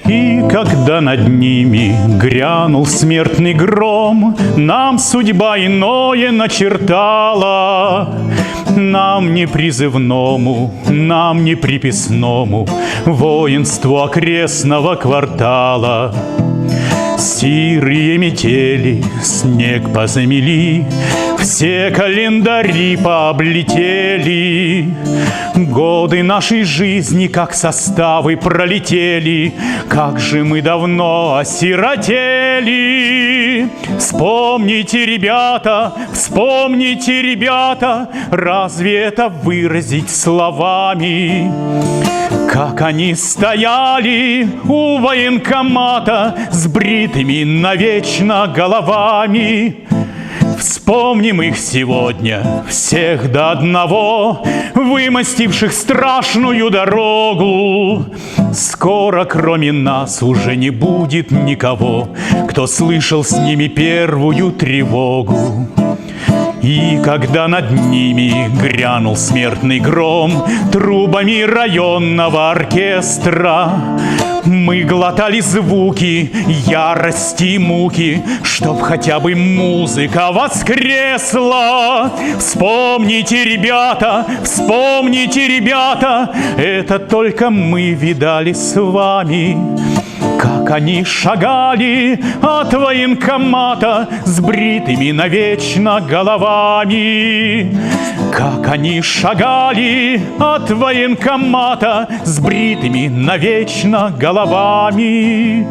И когда над ними грянул смертный гром, нам судьба иное начертала. Нам не призывному, нам не приписному воинству окрестного квартала. Сирые метели снег позамели, все календари пооблетели. Годы нашей жизни, как составы, пролетели. Как же мы давно осиротели! Вспомните, ребята, разве это выразить словами? Как они стояли у военкомата с бритыми навечно головами. Вспомним их сегодня, всех до одного, вымостивших страшную дорогу. Скоро кроме нас уже не будет никого, кто слышал с ними первую тревогу. И когда над ними грянул смертный гром трубами районного оркестра, мы глотали звуки ярости и муки, чтоб хотя бы музыка воскресла. Вспомните, ребята, это только мы видали с вами. Как они шагали от военкомата с бритыми навечно головами. Как они шагали от военкомата с бритыми навечно головами.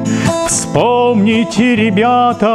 Вспомните, ребята.